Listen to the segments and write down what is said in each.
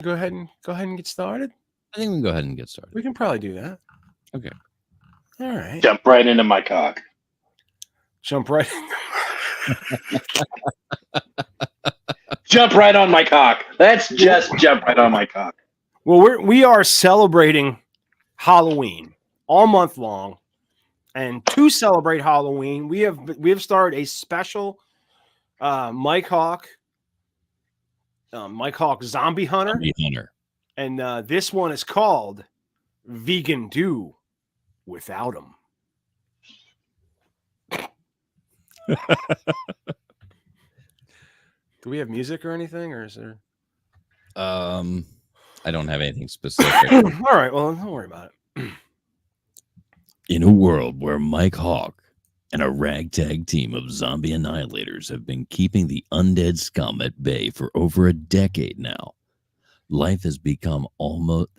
Go ahead and get started. I think we can go ahead and get started. We can probably do that. Okay. All right. Jump right into my cock. Jump right. Jump right on my cock. Let's just jump right on my cock. Well, we are celebrating Halloween all month long, and to celebrate Halloween, we have started a special Mike Hawk Zombie Hunter. Zombie Hunter. And this one is called Vegan Do Without 'Em. Do we have music or anything, or is there? I don't have anything specific. All right, well, don't worry about it. In a world where Mike Hawk and a ragtag team of zombie annihilators have been keeping the undead scum at bay for over a decade now, life has become almost...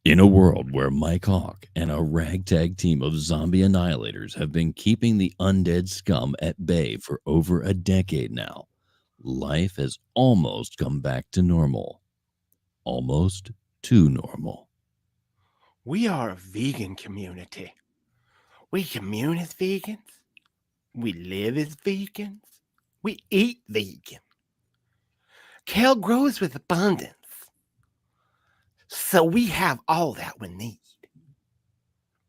In a world where Mike Hawk and a ragtag team of zombie annihilators have been keeping the undead scum at bay for over a decade now, life has almost come back to normal. Almost too normal. We are a vegan community. We commune as vegans. We live as vegans. We eat vegan. Kale grows with abundance. So we have all that we need.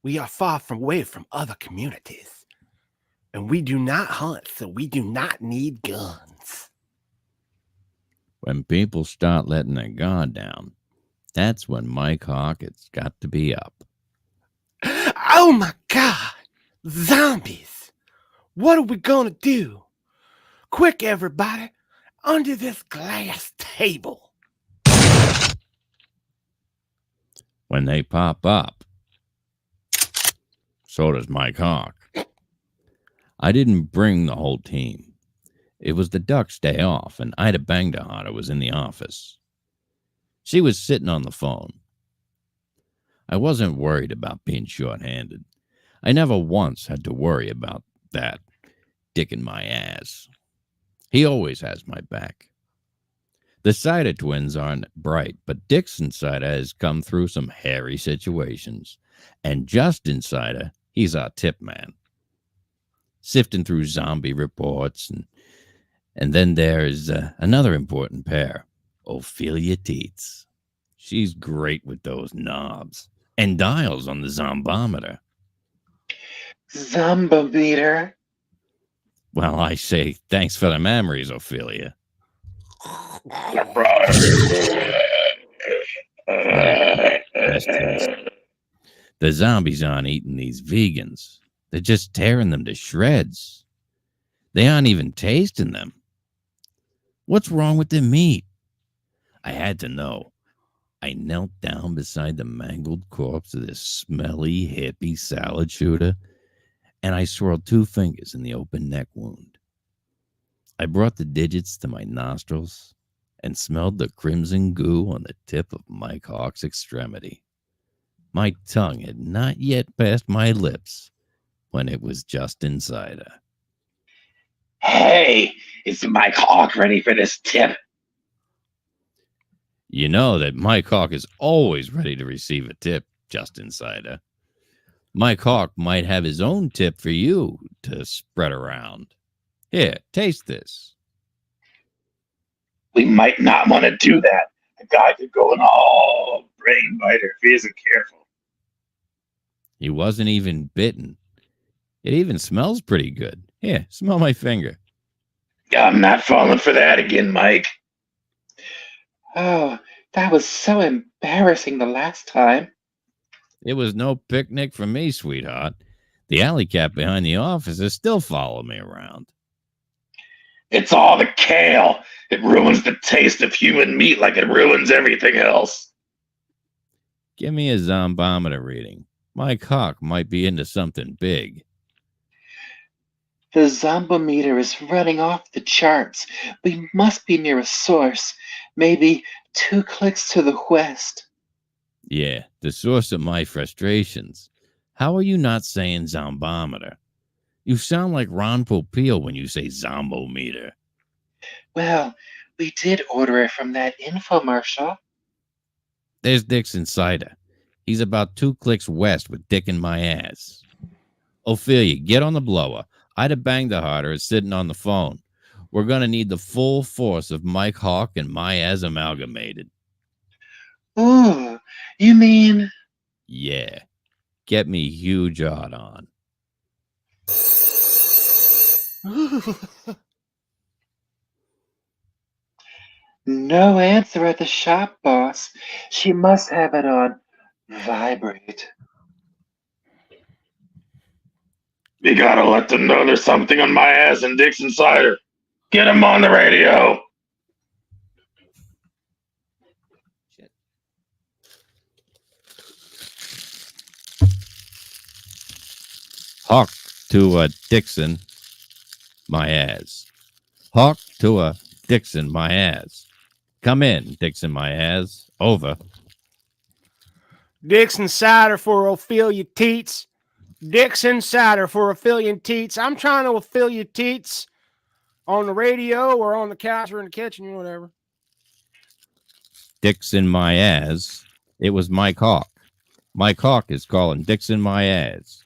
We are far away from other communities. And we do not hunt, so we do not need guns. When people start letting their guard down, that's when Mike Hawk has got to be up. Oh my God! Zombies! What are we gonna do? Quick, everybody! Under this glass table. When they pop up, so does Mike Hawk. I didn't bring the whole team. It was the Duck's day off, and Ida Bangdaharter was in the office. She was sitting on the phone. I wasn't worried about being short-handed. I never once had to worry about that dick in my ass. He always has my back. The Cider twins aren't bright, but Dixon Cider has come through some hairy situations. And Justin Cider, he's our tip man. Sifting through zombie reports, and then there's another important pair, Ophelia Teets. She's great with those knobs and dials on the zombometer. Zombometer. Well, I say thanks for the memories, Ophelia. The zombies aren't eating these vegans. They're just tearing them to shreds. They aren't even tasting them. What's wrong with the meat? I had to know. I knelt down beside the mangled corpse of this smelly hippie salad shooter, and I swirled 2 fingers in the open neck wound. I brought the digits to my nostrils and smelled the crimson goo on the tip of Mike Hawk's extremity. My tongue had not yet passed my lips when it was just inside her. Hey, is Mike Hawk ready for this tip? You know that Mike Hawk is always ready to receive a tip, just inside her. Mike Hawk might have his own tip for you to spread around. Here, taste this. We might not want to do that. The guy could go an all brain biter if he isn't careful. He wasn't even bitten. It even smells pretty good. Here, smell my finger. I'm not falling for that again, Mike. Oh, that was so embarrassing the last time. It was no picnic for me, sweetheart. The alley cat behind the office is still following me around. It's all the kale. It ruins the taste of human meat like it ruins everything else. Give me a zombometer reading. Mike Hawk might be into something big. The zombometer is running off the charts. We must be near a source. Maybe 2 clicks to the west. Yeah, the source of my frustrations. How are you not saying zombometer? You sound like Ron Popeil when you say zombometer. Well, We did order it from that infomercial. There's Dixon Cider. He's about 2 clicks west with Dick in my ass. Ophelia, get on the blower. Ida Bangdaharder is sitting on the phone. We're going to need the full force of Mike Hawk and my ass amalgamated. Ooh, you mean... Yeah. Get me huge odd on. No answer at the shop, boss. She must have it on vibrate. You gotta let them know there's something on my ass and Dixon Cider. Get him on the radio. Shit. Hawk to Dixon, my ass. Hawk to Dixon, my ass. Come in, Dixon, my ass. Over. Dixon Cider for Ophelia Teats. Dixon Cider for Ophelia Teats. I'm trying to Ophelia Teats on the radio or on the couch or in the kitchen, whatever. Dixon, my ass. It was Mike Hawk. Mike Hawk is calling Dixon, my ass.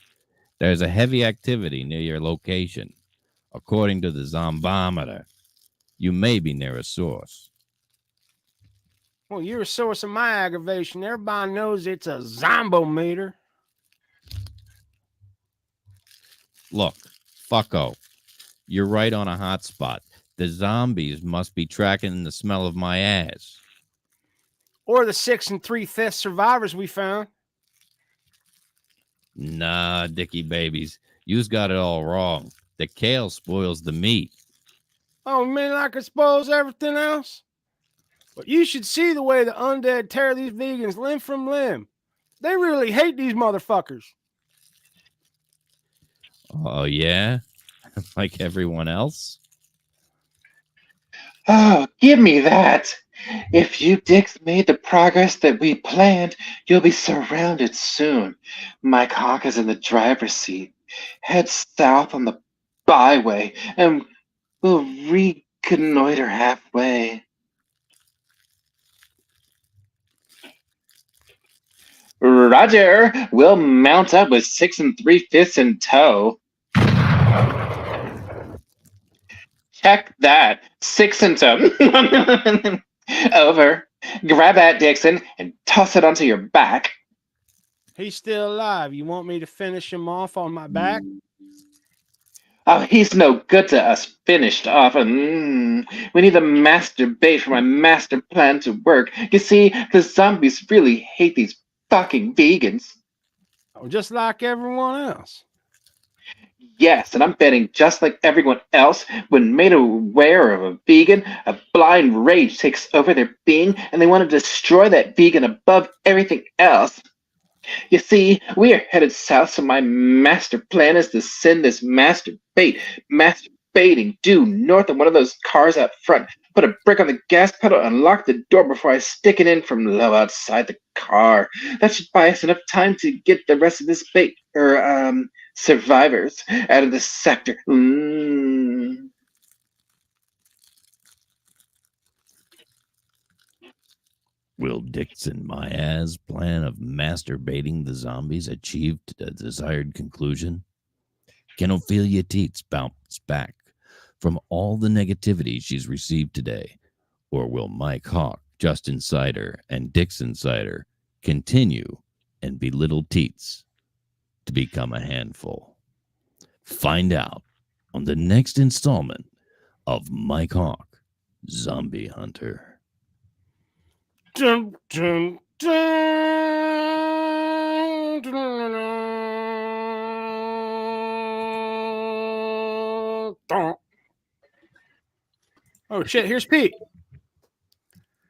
There's a heavy activity near your location. According to the zombometer, you may be near a source. Well, you're a source of my aggravation. Everybody knows it's a zombometer. Look, fucko, you're right on a hot spot. The zombies must be tracking the smell of my ass. Or the 6 3/5 survivors we found. Nah, Dicky babies, you's got it all wrong. The kale spoils the meat. Oh, man, like it spoils everything else? But you should see the way the undead tear these vegans limb from limb. They really hate these motherfuckers. Oh, yeah? Like everyone else? Oh, give me that. If you dicks made the progress that we planned, you'll be surrounded soon. Mike Hawk is in the driver's seat. Head south on the byway, and we'll reconnoiter halfway. Roger, we'll mount up with 6 3/5 in tow. Check that. 6 in tow. Over. Grab that, Dixon, and toss it onto your back. He's still alive. You want me to finish him off on my back? Oh, he's no good to us. Finished off. We need the master bait for my master plan to work. You see, the zombies really hate these fucking vegans. Oh, just like everyone else. Yes, and I'm betting just like everyone else, when made aware of a vegan, a blind rage takes over their being, and they want to destroy that vegan above everything else. You see, we are headed south, so my master plan is to send this masturbating dude north of one of those cars out front, put a brick on the gas pedal, and lock the door before I stick it in from low outside the car. That should buy us enough time to get the rest of this survivors out of the sector. Will Dixon my ass plan of masturbating the zombies achieve the desired conclusion? Can Ophelia Teets bounce back from all the negativity she's received today? Or will Mike Hawk, Justin Cider, and Dixon Cider continue and belittle Teets to become a handful? Find out on the next installment of Mike Hawk, Zombie Hunter. Dun, dun, dun, dun, dun. Oh, shit. Here's Pete.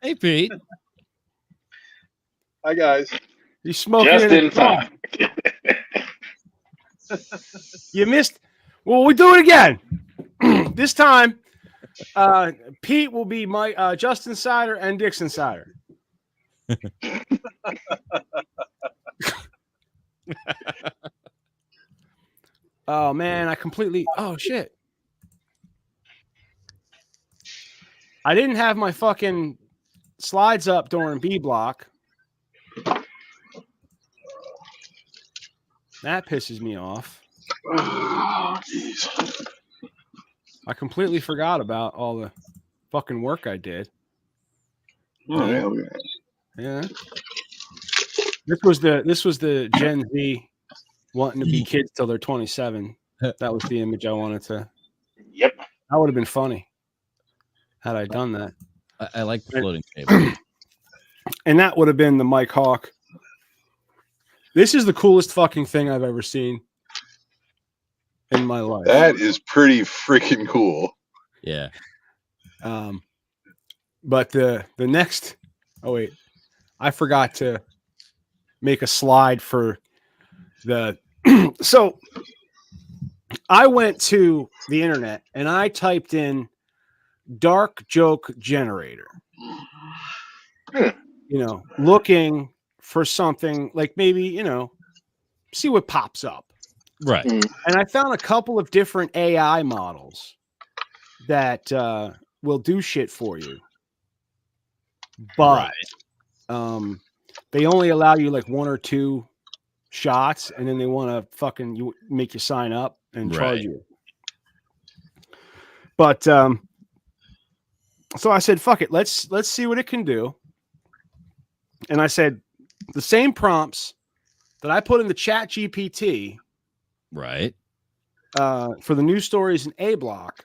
Hey, Pete. Hi, guys. He's smoking Just in in a car. time. You missed. Well, we do it again. This time, Pete will be my Justin Cider and Dixon Cider. Oh man, I completely. Oh shit. I didn't have my fucking slides up during B block. That pisses me off. Oh, jeez. I completely forgot about all the fucking work I did. Oh, Yeah. This was the Gen Z wanting to be kids till they're 27. That was the image I wanted to. Yep. That would have been funny had I done that. I like the floating table. And that would have been the Mike Hawk. This is the coolest fucking thing I've ever seen in my life. That is pretty freaking cool. Yeah. But the next, oh wait, I forgot to make a slide for the. So I went to the internet and I typed in dark joke generator. You know, looking for something like maybe, see what pops up. Right. And I found a couple of different AI models that will do shit for you. But they only allow you like 1 or 2 shots, and then they want to fucking make you sign up and charge you. But so I said, fuck it, let's see what it can do. And I said the same prompts that I put in the chat GPT Right. for the news stories in A block,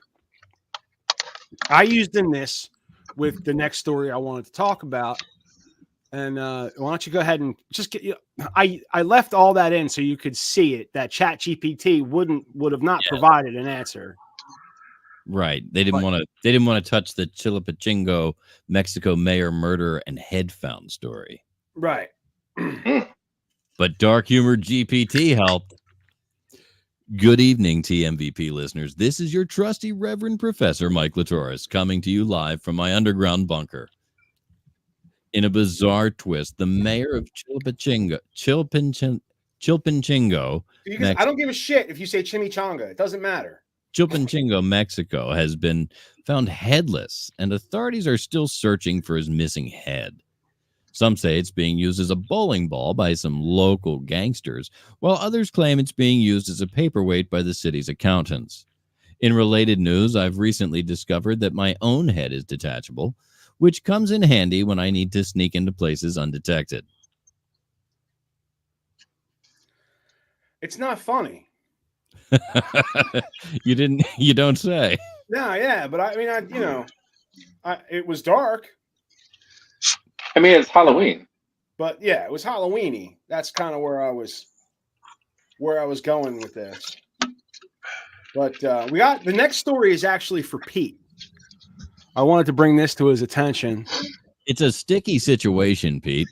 I used in this with the next story I wanted to talk about. And why don't you go ahead and just get I left all that in so you could see it. That chat GPT would have not provided an answer. Right. They didn't want to touch the Chilpancingo, Mexico mayor murder and head found story. Right. But dark humor GPT helped. Good evening, TMVP listeners. This is your trusty Reverend Professor Mike Latoris coming to you live from my underground bunker. In a bizarre twist, the mayor of Chilpancingo, I don't give a shit if you say chimichanga. It doesn't matter. Chilpancingo, Mexico, has been found headless, and authorities are still searching for his missing head. Some say it's being used as a bowling ball by some local gangsters, while others claim it's being used as a paperweight by the city's accountants. In related news, I've recently discovered that my own head is detachable, which comes in handy when I need to sneak into places undetected. It's not funny. You don't say. No, yeah, but I mean, it was dark. I mean, it's Halloween. But yeah, it was Halloweeny. That's kind of where I was going with this. But we got the next story is actually for Pete. I wanted to bring this to his attention. It's a sticky situation, Pete.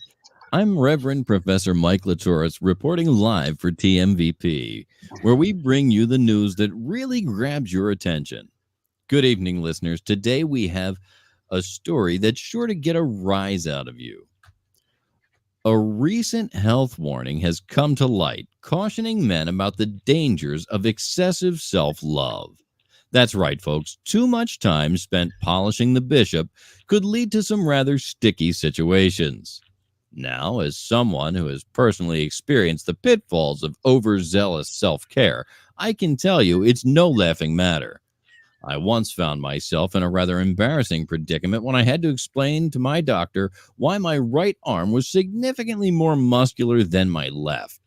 I'm Reverend Professor Mike Latoris reporting live for TMVP, where we bring you the news that really grabs your attention. Good evening, listeners. Today we have a story that's sure to get a rise out of you. A recent health warning has come to light, cautioning men about the dangers of excessive self-love. That's right, folks. Too much time spent polishing the bishop could lead to some rather sticky situations. Now, as someone who has personally experienced the pitfalls of overzealous self-care, I can tell you it's no laughing matter. I once found myself in a rather embarrassing predicament when I had to explain to my doctor why my right arm was significantly more muscular than my left.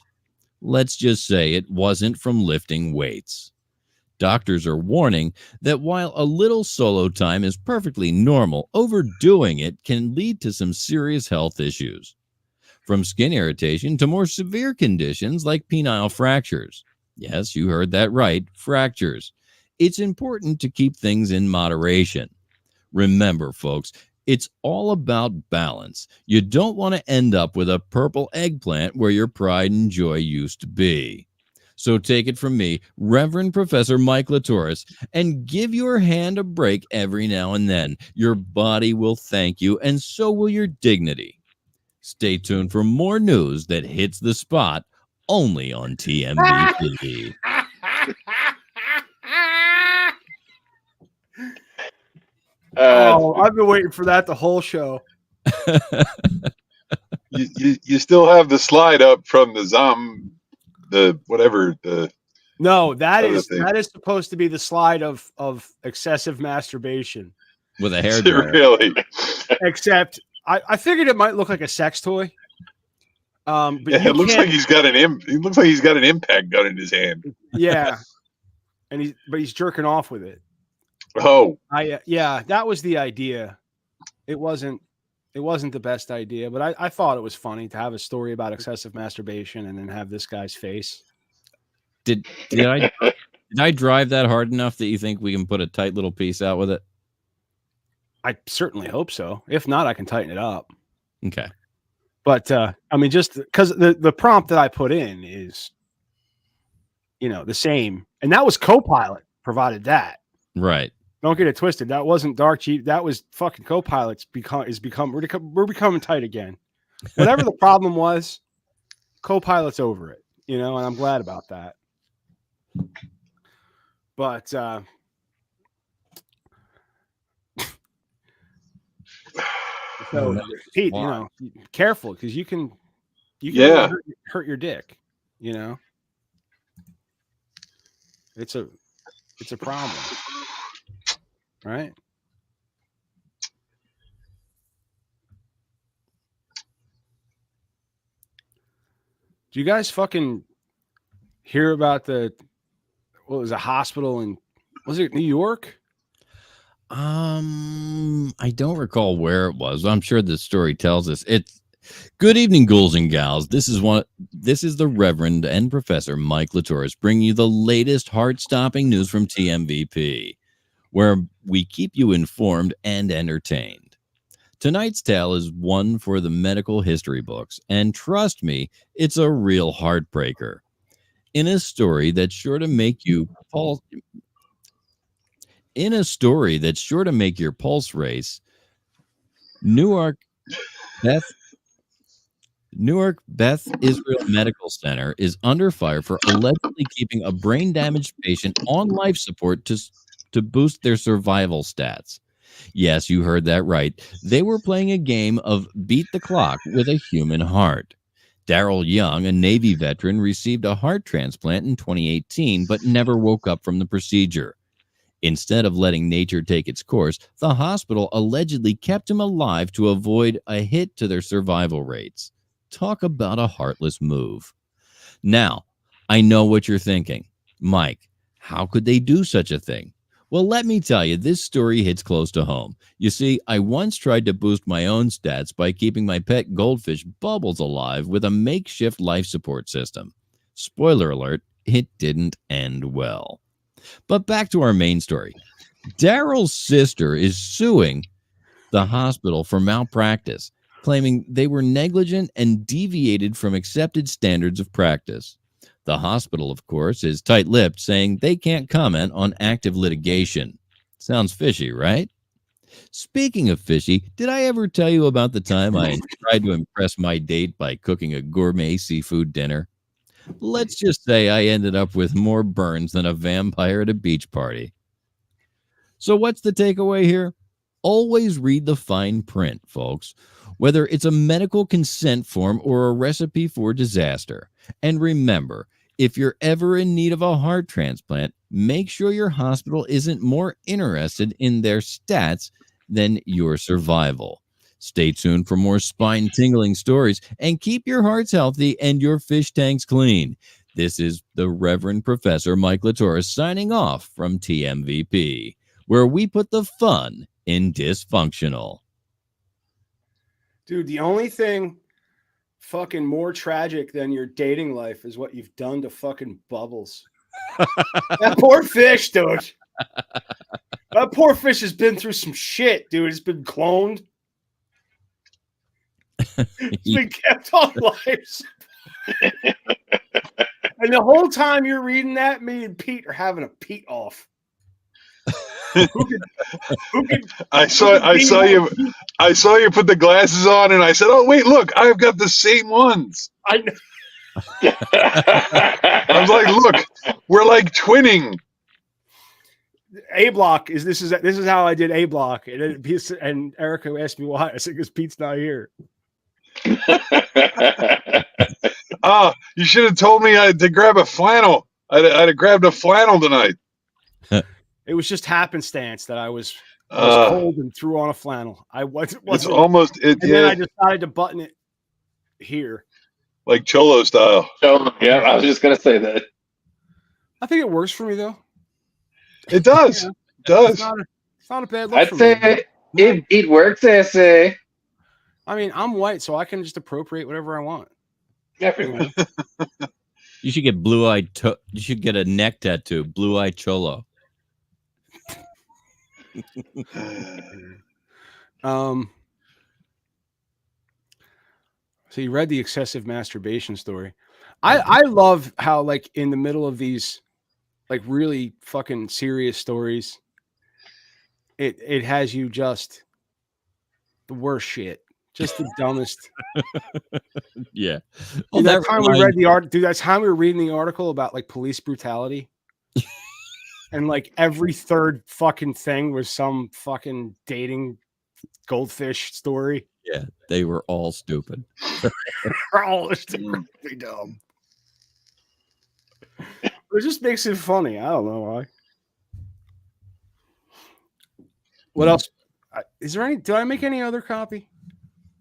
Let's just say it wasn't from lifting weights. Doctors are warning that while a little solo time is perfectly normal, overdoing it can lead to some serious health issues. From skin irritation to more severe conditions like penile fractures. Yes, you heard that right, fractures. It's important to keep things in moderation. Remember, folks, it's all about balance. You don't want to end up with a purple eggplant where your pride and joy used to be. So take it from me, Reverend Professor Mike Latoris, and give your hand a break every now and then. Your body will thank you, and so will your dignity. Stay tuned for more news that hits the spot only on TMVP. I've been waiting for that the whole show. You still have the slide up from the whatever the. No, that other is thing. that is supposed to be the slide of excessive masturbation. With a hairdryer. Really? Except I figured it might look like a sex toy. But Yeah, you it looks can't, like he's got an impact gun in his hand. yeah, and he's jerking off with it. Oh, Yeah, that was the idea. It wasn't the best idea, but I thought it was funny to have a story about excessive masturbation and then have this guy's face. Did I drive that hard enough that you think we can put a tight little piece out with it? I certainly hope so. If not, I can tighten it up. Okay. But I mean, just because the prompt that I put in is, the same, and that was Copilot provided that. Right. Don't get it twisted. That wasn't Dark Chief. That was fucking Copilot's we're becoming tight again. Whatever the problem was, Copilot's over it, and I'm glad about that. But so Pete, careful because you can really hurt your dick. It's a problem, right? Do you guys fucking hear about what was a hospital in, was it New York? I don't recall where it was. I'm sure the story tells us. It's good evening, ghouls and gals. This is the Reverend and Professor Mike Latoris bringing you the latest heart-stopping news from TMVP, where we keep you informed and entertained. Tonight's tale is one for the medical history books, and trust me, it's a real heartbreaker. In a story that's sure to make your pulse race, Newark Beth Israel Medical Center is under fire for allegedly keeping a brain-damaged patient on life support to boost their survival stats. Yes, you heard that right. They were playing a game of beat the clock with a human heart. Darryl Young, a Navy veteran, received a heart transplant in 2018, but never woke up from the procedure. Instead of letting nature take its course, the hospital allegedly kept him alive to avoid a hit to their survival rates. Talk about a heartless move. Now, I know what you're thinking. Mike, how could they do such a thing? Well, let me tell you, this story hits close to home. You see, I once tried to boost my own stats by keeping my pet goldfish Bubbles alive with a makeshift life support system. Spoiler alert, it didn't end well. But back to our main story. Darryl's sister is suing the hospital for malpractice, claiming they were negligent and deviated from accepted standards of practice. The hospital, of course, is tight-lipped, saying they can't comment on active litigation. Sounds fishy, right? Speaking of fishy, did I ever tell you about the time I tried to impress my date by cooking a gourmet seafood dinner? Let's just say I ended up with more burns than a vampire at a beach party. So what's the takeaway here? Always read the fine print, folks, whether it's a medical consent form or a recipe for disaster. And remember, if you're ever in need of a heart transplant, make sure your hospital isn't more interested in their stats than your survival. Stay tuned for more spine-tingling stories and keep your hearts healthy and your fish tanks clean. This is the Reverend Professor Mike Latoris signing off from TMVP, where we put the fun in dysfunctional. Dude, the only thing fucking more tragic than your dating life is what you've done to fucking Bubbles. That poor fish, dude. That poor fish has been through some shit, dude. It's been cloned. It's been kept on life support. And the whole time you're reading that, me and Pete are having a Pete off. I saw you put the glasses on, and I said, "Oh wait, look, I've got the same ones." I know. I was like, "Look, we're like twinning." A block is this is how I did A block, and Erica asked me why. I said because Pete's not here. You should have told me to grab a flannel. I'd have grabbed a flannel tonight. It was just happenstance that I was cold and threw on a flannel. It's almost it. And then I decided to button it here, like Cholo style. Yeah, I was just gonna say that. I think it works for me though. It does. Yeah. It does. It's not a bad look. I'd for say me. it works, essay. I mean, I'm white, so I can just appropriate whatever I want. Everyone. You should get blue-eyed. You should get a neck tattoo, blue-eyed cholo. So you read the excessive masturbation story. I love how like in the middle of these like really fucking serious stories, it has you just the worst shit, just the dumbest. Yeah. Well, that time we read the art, dude. That time we were reading the article about like police brutality, and like every third fucking thing was some fucking dating goldfish story. Yeah, they were all stupid. They're all stupidly dumb. It just makes it funny. I don't know why. What else? Is there any? Did I make any other copy?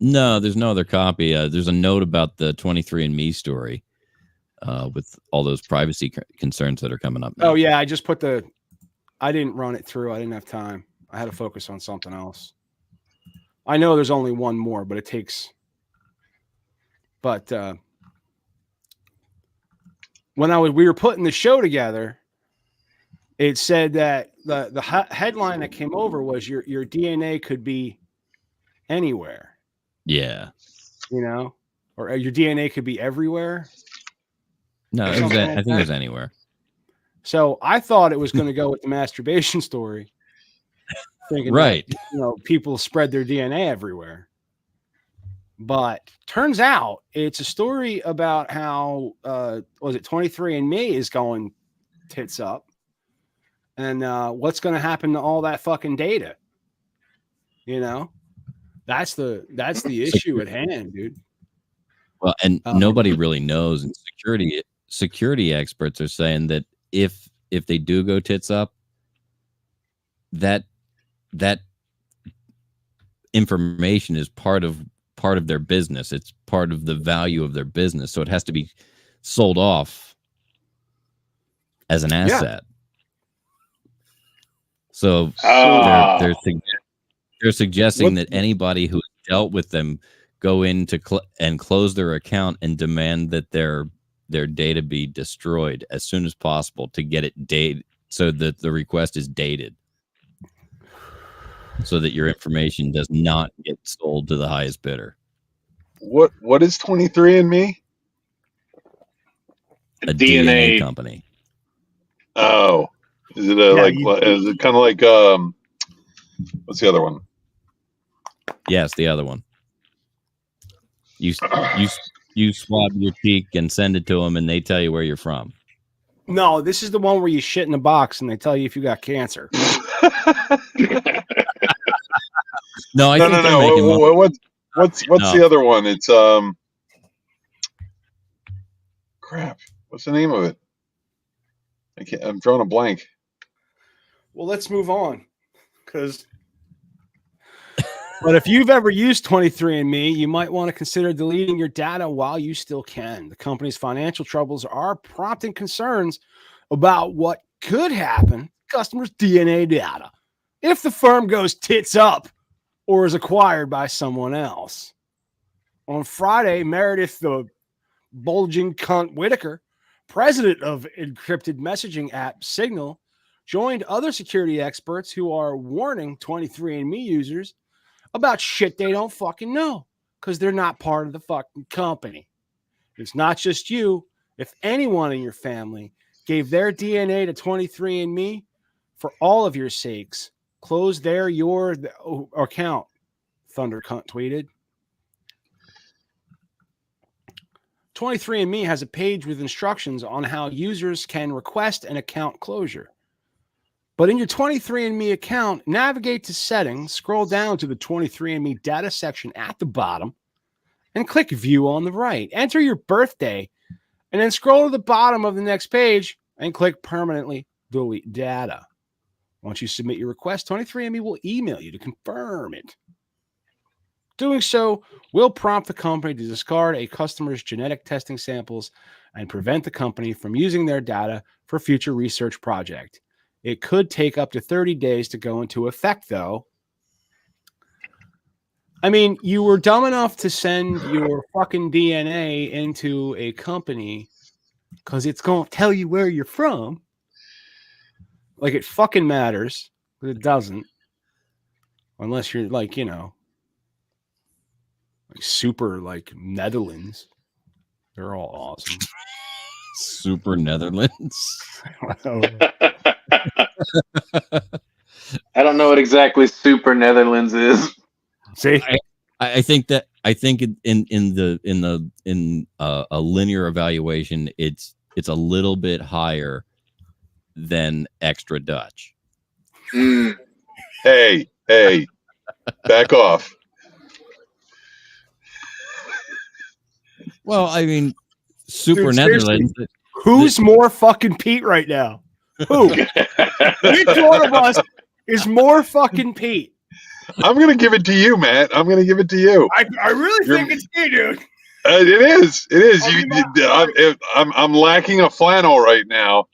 No, there's no other copy. There's a note about the 23andMe story with all those privacy concerns that are coming up now. Oh, yeah. I just put I didn't run it through. I didn't have time. I had to focus on something else. I know there's only one more, but it takes. But when we were putting the show together, it said that the headline that came over was your DNA could be anywhere. Yeah. You know, or your DNA could be everywhere. No, I think it was anywhere. So I thought it was going to go with the masturbation story. Thinking right. That, people spread their DNA everywhere. But turns out it's a story about how, was it 23andMe is going tits up. And what's going to happen to all that fucking data? That's the issue at hand, dude. Well, and nobody really knows. And security experts are saying that if they do go tits up, that information is part of their business. It's part of the value of their business. So it has to be sold off as an asset. Yeah. So they're suggesting that anybody who dealt with them go in and close their account and demand that their data be destroyed as soon as possible to get it dated, so that the request is dated, so that your information does not get sold to the highest bidder. What is 23andMe? A DNA company. Oh, is it is it kind of like what's the other one? Yes, the other one. You swab your cheek and send it to them, and they tell you where you're from. No, this is the one where you shit in a box and they tell you if you got cancer. No. What's the other one? It's crap. What's the name of it? I'm drawing a blank. Well, let's move on, but if you've ever used 23andMe, you might want to consider deleting your data while you still can. The company's financial troubles are prompting concerns about what could happen to customers' DNA data if the firm goes tits up or is acquired by someone else. On Friday, Meredith, the bulging cunt Whitaker, president of encrypted messaging app Signal, joined other security experts who are warning 23andMe users about shit they don't fucking know because they're not part of the fucking company. It's not just you. If anyone in your family gave their DNA to 23andMe, for all of your sakes, close your account, Thunder Cunt tweeted. 23andMe has a page with instructions on how users can request an account closure. But in your 23andMe account, navigate to settings, scroll down to the 23andMe data section at the bottom, and click view on the right. Enter your birthday, and then scroll to the bottom of the next page and click permanently delete data. Once you submit your request, 23andMe will email you to confirm it. Doing so will prompt the company to discard a customer's genetic testing samples and prevent the company from using their data for future research project. It could take up to 30 days to go into effect, though. I mean, you were dumb enough to send your fucking DNA into a company because it's going to tell you where you're from. Like, it fucking matters, but it doesn't. Unless you're like, you know, like super like Netherlands. They're all awesome. Super Netherlands. I don't know what exactly Super Netherlands is. See, I think in a linear evaluation, it's a little bit higher than extra Dutch. Mm. Hey, back off. Well, I mean, Super Dude, Netherlands. who's more fucking Pete right now? Who? Which one of us is more fucking Pete? I'm going to give it to you, Matt. I'm going to give it to you. I really think it's you, dude. It is. I'm lacking a flannel right now.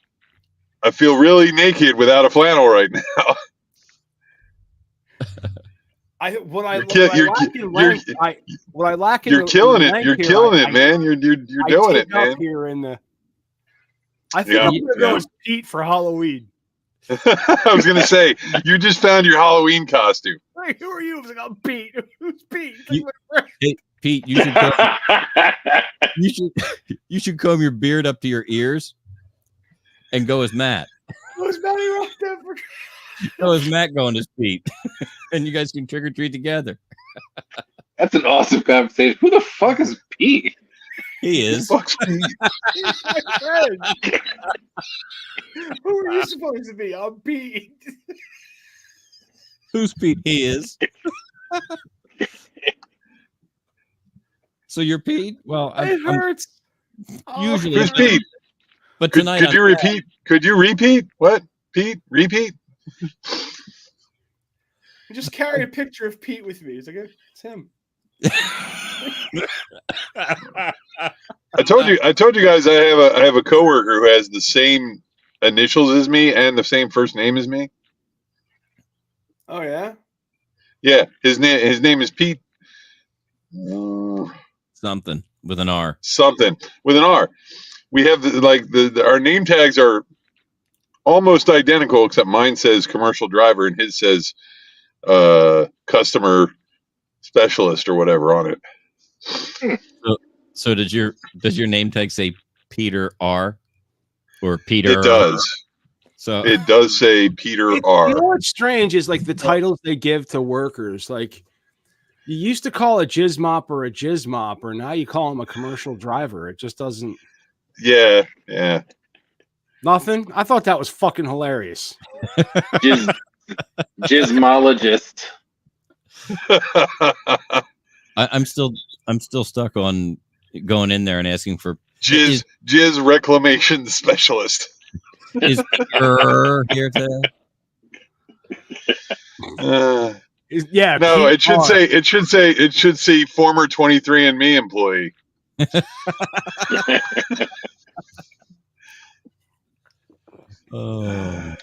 I feel really naked without a flannel right now. You're killing it, man. You're doing it, man. Here in the, I think I'm gonna go as Pete for Halloween. I was gonna say you just found your Halloween costume. Hey, who are you? I was like, I'm Pete. Who's Pete? Hey, Pete, you should comb your beard up to your ears and go as Matt. Who's Matty Rock? Go as Matt going as Pete, and you guys can trick or treat together. That's an awesome conversation. Who the fuck is Pete? He is. Fuck's Pete. He's my friend. Who are you supposed to be? I'm Pete. Who's Pete? He is. So you're Pete? Well, It hurts. Usually, Who's Pete? But tonight, could you repeat? Could you repeat? What? Pete? Repeat? I just carried a picture of Pete with me. It's like, it's him. I told you guys I have a coworker who has the same initials as me and the same first name as me. Oh yeah? Yeah, his name is Pete. Something with an R. Something with an R. We have our name tags are almost identical, except mine says commercial driver and his says customer specialist or whatever on it. So does your name tag say Peter R or Peter? It does. So it does say Peter R. You know what's strange is like the titles they give to workers. Like you used to call a jizz mopper a jizz mopper. Now you call him a commercial driver. It just doesn't. Yeah. Nothing. I thought that was fucking hilarious. Jizzmologist. I'm still stuck on going in there and asking for jizz reclamation specialist. Is Peter here today? Yeah. No, it should say former 23andMe employee. Oh.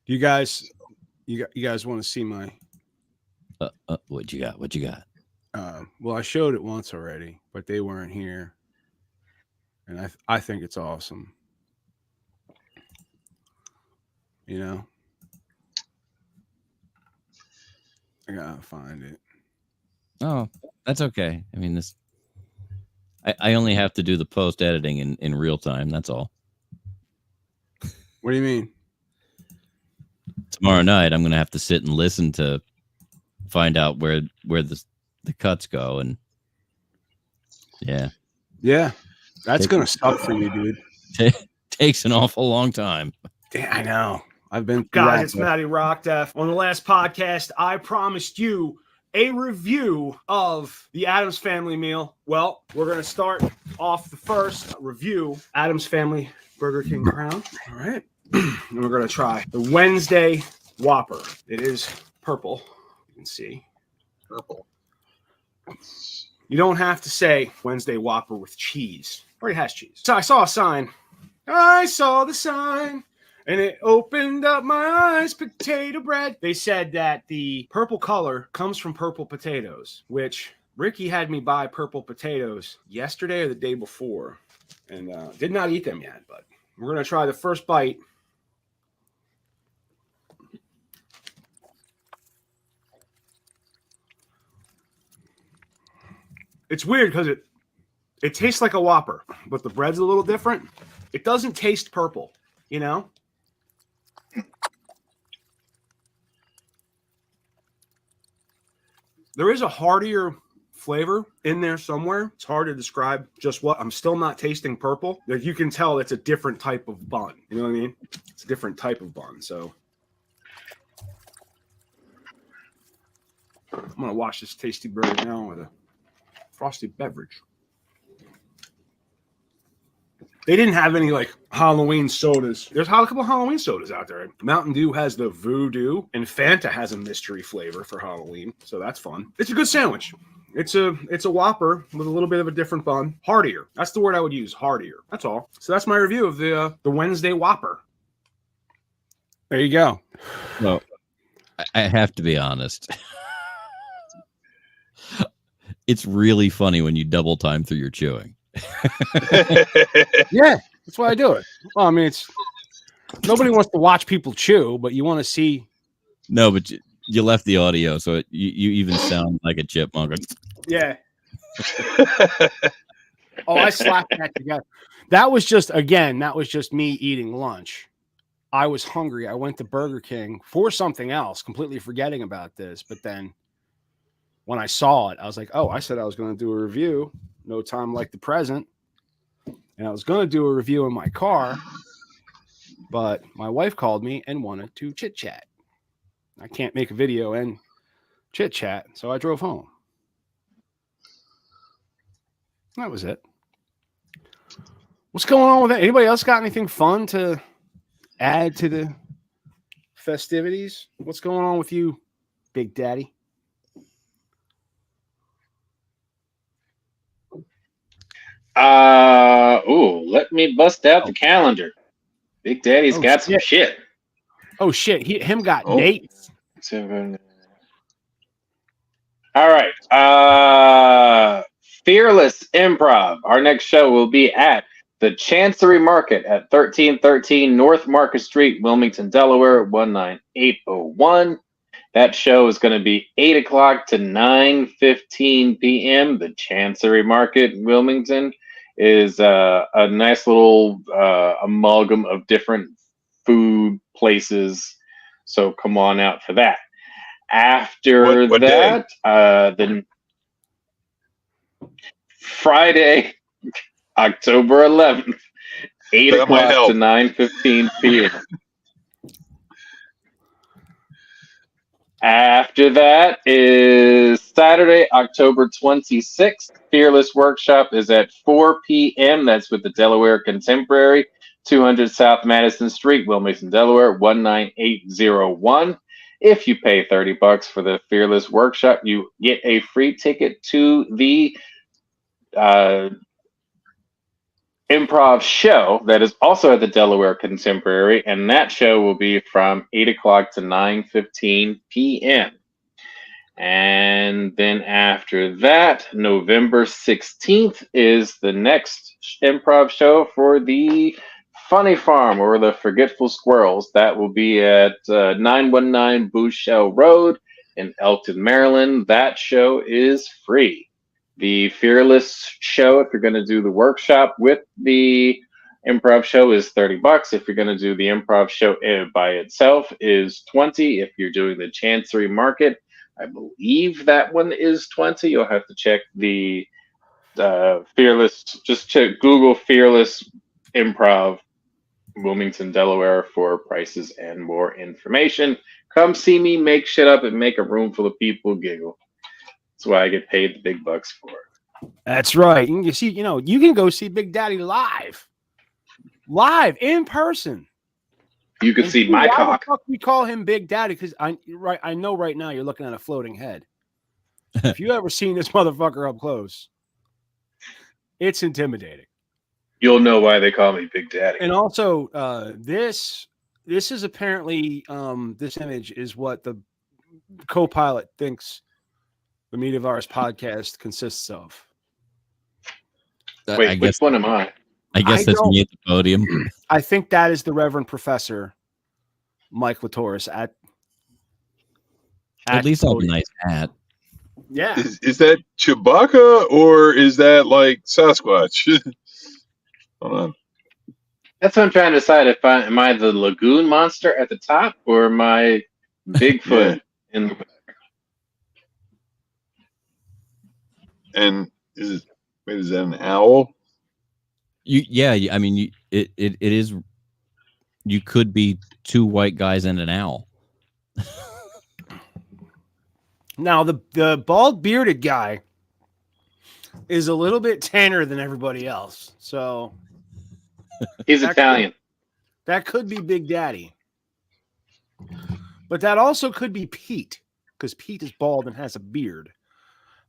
You guys want to see my what you got? Well, I showed it once already, but they weren't here. And I think it's awesome. You know? I gotta find it. Oh, that's okay. I mean, I only have to do the post editing in real time. That's all. What do you mean? Tomorrow night, I'm going to have to sit and listen to find out where the cuts go. And yeah. Yeah, that's gonna suck for you, dude. Takes an awful long time. Yeah, I know. I've been Guys, it's Matty Rockdeath. On the last podcast, I promised you a review of the Addams Family meal. Well, we're going to start off the first review, Addams Family Burger King Crown. All right. And we're going to try the Wednesday Whopper. It is purple. You can see. Purple. You don't have to say Wednesday Whopper with cheese. It already has cheese. So I saw a sign. I saw the sign. And it opened up my eyes, potato bread. They said that the purple color comes from purple potatoes, which Ricky had me buy purple potatoes yesterday or the day before. And did not eat them yet, but we're going to try the first bite. It's weird because it tastes like a Whopper, but the bread's a little different. It doesn't taste purple, you know? There is a heartier flavor in there somewhere. It's hard to describe just what. I'm still not tasting purple. Like you can tell it's a different type of bun. You know what I mean? It's a different type of bun. So I'm going to wash this tasty burger now with a frosty beverage. They didn't have any like Halloween sodas. There's a couple Halloween sodas out there. Mountain Dew has the Voodoo, and Fanta has a mystery flavor for Halloween, so that's fun. It's a good sandwich. It's a Whopper with a little bit of a different bun. Heartier. That's the word I would use. Heartier. That's all. So that's my review of the Wednesday Whopper. There you go. Well, I have to be honest. It's really funny when you double time through your chewing. Yeah, that's why I do it. Well, I mean, it's nobody wants to watch people chew, but you want to see. No, but you left the audio, so you even sound like a chipmunk. Yeah. Oh, I slapped that together. That was just me eating lunch. I was hungry. I went to Burger King for something else, completely forgetting about this. But then when I saw it, I was like, oh, I said I was going to do a review. No time like the present. And I was going to do a review in my car, but my wife called me and wanted to chit chat. I can't make a video and chit chat, so I drove home. That was it. What's going on with that? Anybody else got anything fun to add to the festivities? What's going on with you, Big Daddy? Let me bust out the calendar. Big Daddy's got some shit. Oh shit, him got dates. All right. Fearless Improv. Our next show will be at the Chancery Market at 1313 North Market Street, Wilmington, Delaware, 19801. That show is going to be 8 o'clock to 9:15 p.m. The Chancery Market, Wilmington, is a nice little amalgam of different food places. So come on out for that. After what that, then Friday, October 11th, 8 o'clock to 9:15 p.m. After that is Saturday, October 26th. Fearless Workshop is at 4 p.m. That's with the Delaware Contemporary, 200 South Madison Street, Wilmington, Delaware, 19801. If you pay $30 for the Fearless Workshop, you get a free ticket to the improv show that is also at the Delaware Contemporary, and that show will be from 8 o'clock to 9:15 p.m. And then after that, November 16th is the next improv show for the Funny Farm or the Forgetful Squirrels. That will be at 919 Bouchelle Road in Elkton, Maryland. That show is free. The Fearless show, if you're going to do the workshop with the improv show, is $30. If you're going to do the improv show by itself, is $20. If you're doing the Chancery Market, I believe that one is $20. You'll have to check the Fearless. Just check Google Fearless Improv, Wilmington, Delaware, for prices and more information. Come see me make shit up and make a room full of people giggle. That's why I get paid the big bucks for it. That's right. You see, you can go see Big Daddy live in person. You can see my cock. The fuck we call him Big Daddy? Because I know right now you're looking at a floating head. If you ever seen this motherfucker up close, it's intimidating. You'll know why they call me Big Daddy. And also, this is apparently this image is what the co-pilot thinks the Media Virus podcast consists of. Wait, which one am I? I guess that's me at the podium. I think that is the Reverend Professor Mike Latoris at least I have a nice hat. Yeah. Is that Chewbacca or is that like Sasquatch? Hold on. That's what I'm trying to decide. Am I the lagoon monster at the top or am I Bigfoot in the back? And is that an owl? I mean, it is. You could be two white guys and an owl. Now the bald bearded guy is a little bit tanner than everybody else, so he's Italian. That could be Big Daddy, but that also could be Pete because Pete is bald and has a beard.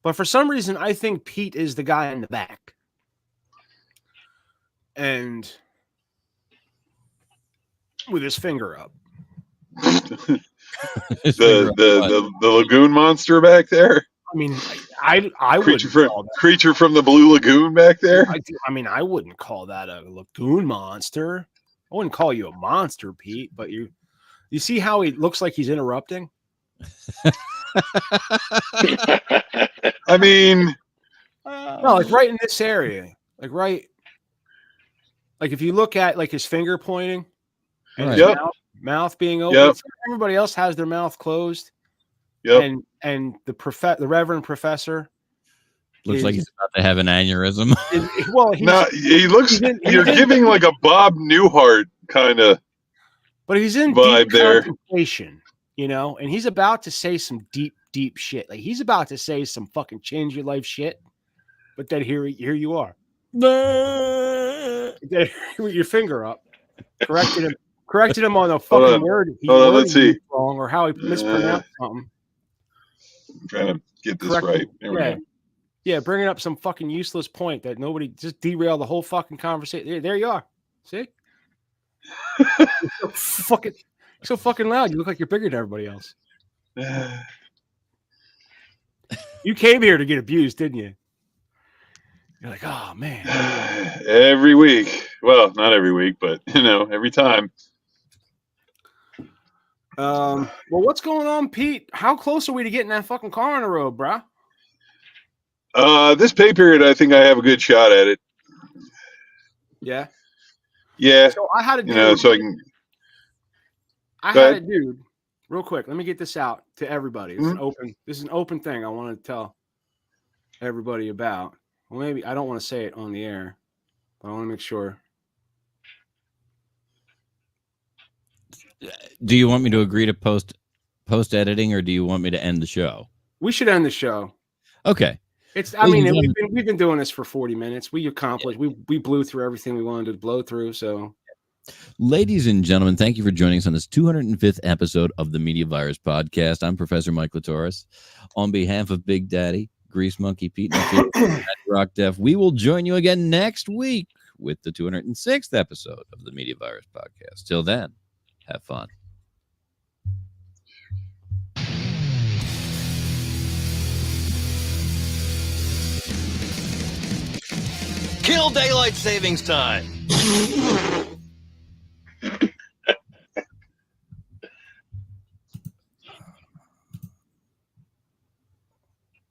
But for some reason, I think Pete is the guy in the back. And with his finger up. the lagoon monster back there? I mean, I creature from the Blue Lagoon back there? I wouldn't call that a lagoon monster. I wouldn't call you a monster, Pete, but you see how he looks like he's interrupting? I mean, no, like right in this area, like if you look at like his finger pointing and his mouth being open, everybody else has their mouth closed. Yep. And the Reverend Professor looks like he's about to have an aneurysm. He looks. You're giving like a Bob Newhart kind of, but he's in vibe deep there. Contemplation, and he's about to say some deep shit. Like he's about to say some fucking change your life shit. But then here you are. With your finger up, corrected him on a fucking word. Let's see. Wrong or how he mispronounced something. I'm trying to get this right. There we go. Yeah, bringing up some fucking useless point that nobody just derailed the whole fucking conversation. There you are. See? so fucking loud. You look like you're bigger than everybody else. You came here to get abused, didn't you? You're like, oh man. Every week. Well, not every week, but every time. Well, what's going on, Pete? How close are we to getting that fucking car on the road, bro? This pay period, I think I have a good shot at it. Yeah. Yeah. So I had a dude. I had a dude. Real quick, let me get this out to everybody. This is an open thing I want to tell everybody about. Well, maybe I don't want to say it on the air, but I want to make sure. Do you want me to agree to post editing, or do you want me to end the show? We should end the show. Okay. We've been doing this for 40 minutes. We accomplished. We blew through everything we wanted to blow through. So, ladies and gentlemen, thank you for joining us on this 205th episode of the Media Virus Podcast. I'm Professor Mike Latoris. On behalf of Big Daddy, Grease Monkey Pete, and Rock Def, we will join you again next week with the 206th episode of the Media Virus Podcast. Till then, have fun. Kill daylight savings time.